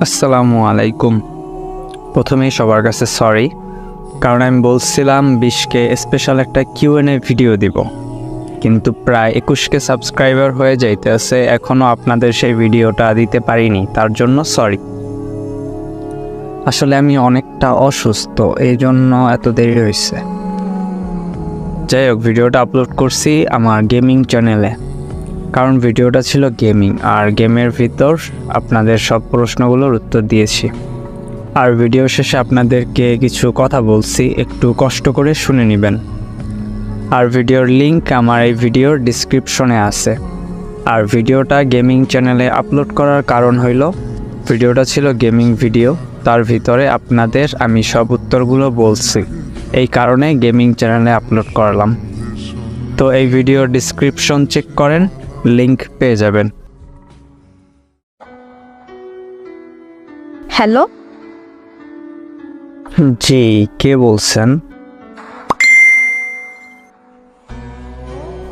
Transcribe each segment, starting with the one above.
আসসালামু আলাইকুম। প্রথমেই সবার কাছে সরি, কারণ আমি বলছিলাম 20কে স্পেশাল একটা কিউএনএ ভিডিও দিব, কিন্তু প্রায় 21কে সাবস্ক্রাইবার হয়ে যাইতেছে, এখনও আপনাদের সেই ভিডিওটা দিতে পারিনি, তার জন্য সরি। আসলে আমি অনেকটা অসুস্থ, এই জন্য এত দেরি হয়েছে। যাই হোক, ভিডিওটা আপলোড করছি আমার গেমিং চ্যানেলে, কারণ ভিডিওটা ছিল গেমিং, আর গেমের ভিতর আপনাদের সব প্রশ্নগুলোর উত্তর দিয়েছি। আর ভিডিও শেষে আপনাদেরকে কিছু কথা বলছি, একটু কষ্ট করে শুনে নেবেন। আর ভিডিওর লিংক আমার এই ভিডিওর ডিসক্রিপশনে আছে। আর ভিডিওটা গেমিং চ্যানেলে আপলোড করার কারণ হইল, ভিডিওটা ছিল গেমিং ভিডিও, তার ভিতরে আপনাদের আমি সব উত্তরগুলো বলছি, এই কারণে গেমিং চ্যানেলে আপলোড করলাম। তো এই ভিডিওর ডিসক্রিপশন চেক করেন, লিংক পেয়ে যাবেন। হ্যালো, জি, কে বলছেন?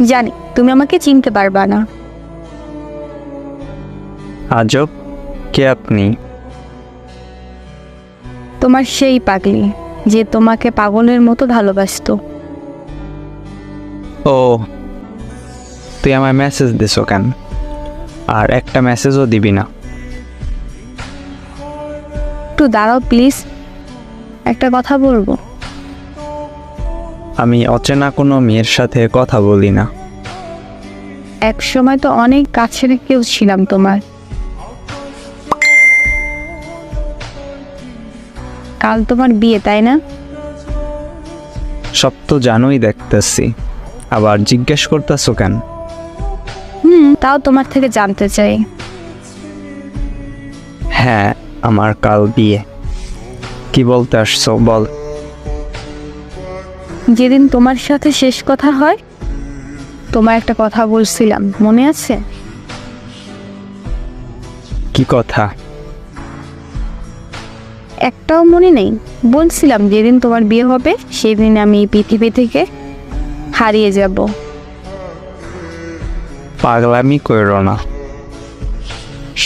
জানি তুমি আমাকে চিনতে পারবা না। আজব, কে আপনি? তোমার সেই পাগলি যে তোমাকে পাগলের মতো ভালোবাসতো। ও, তুই আমায় মেসেজ দিছো কেন? আর একটা মেসেজও দিবি না? একটু দাঁড়াও প্লিজ, একটা কথা বলবো। আমি অচেনা কোনো মেয়ের সাথে কথা বলি না। এক সময় তো অনেক কাছের কেউ ছিলাম তোমার। কাল তোমার বিয়ে, তাই না? সব তো জানোই দেখতেছি, আবার জিজ্ঞেস করতেছো কেন? তাও তোমার থেকে জানতে চাই। হ্যাঁ, আমার কাল বিয়ে। কি বলতে আসছো বল? যেদিন তোমার সাথে শেষ কথা হয়, তোমার একটা কথা বলছিলাম, মনে আছে? কি কথা? একটাও মনে নেই? বলছিলাম যেদিন তোমার বিয়ে হবে সেদিন আমি এই পৃথিবী থেকে হারিয়ে যাব। পাগলামি কইরো না।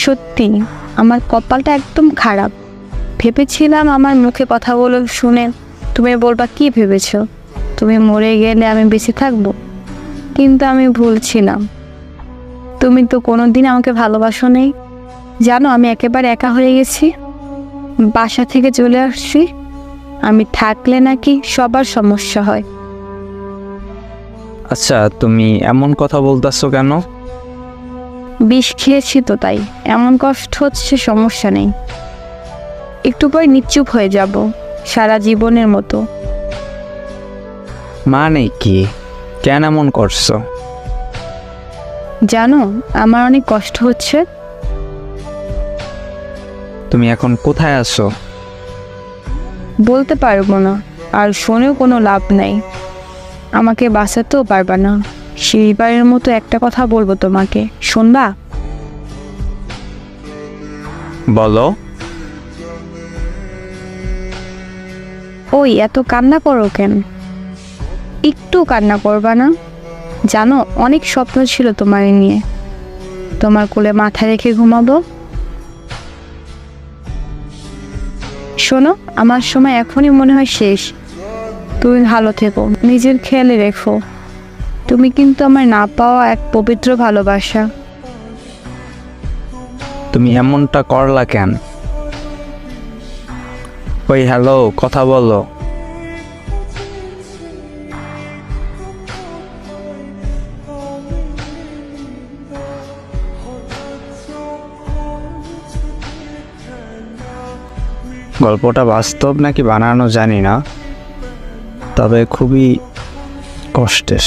সত্যি, আমার কপালটা একদম খারাপ। ভেবেছিলাম আমার মুখে কথাগুলো শুনে তুমি বলবা কি ভেবেছো, তুমি মরে গেলে আমি বেঁচে থাকবো, কিন্তু আমি ভুল ছিলাম। তুমি তো কোনোদিন আমাকে ভালোবাসো নেই। জানো, আমি একেবারে একা হয়ে গেছি, বাসা থেকে চলে আসছি। আমি থাকলে নাকি সবার সমস্যা হয়। আচ্ছা, তুমি এমন কথা বলতেছো কেন? বিষ খেয়েছি তো, তাই এমন কষ্ট হচ্ছে। সমস্যা নেই, একটু পরে নিশ্চুপ হয়ে যাব, সারা জীবনের মতো। মানে কি? কেন এমন করছো? জানো, আমার অনেক কষ্ট হচ্ছে। তুমি এখন কোথায় আছো? বলতে পারবো না, আর শুনেও কোনো লাভ নাই। আমাকে বাঁচাতেও পারবা না। সেইবারের মতো একটা কথা বলবো তোমাকে, শুনবা? বলো। ওই এত কান্না করো কেন? একটু কান্না করবা না? জানো, অনেক স্বপ্ন ছিল তোমার নিয়ে। তোমার কোলে মাথা রেখে ঘুমাবো। শোনো, আমার সময় এখনই মনে হয় শেষ। তুমি ভালো থেকো, নিজের খেয়ালে রেখো। তুমি কিন্তু আমার না পাওয়া এক পবিত্র ভালোবাসা। তুমি এমনটা করলা কেন? ওই হ্যালো, কথা বলো। গল্পটা বাস্তব নাকি বানানো জানি না, তবে খুবই কষ্টের।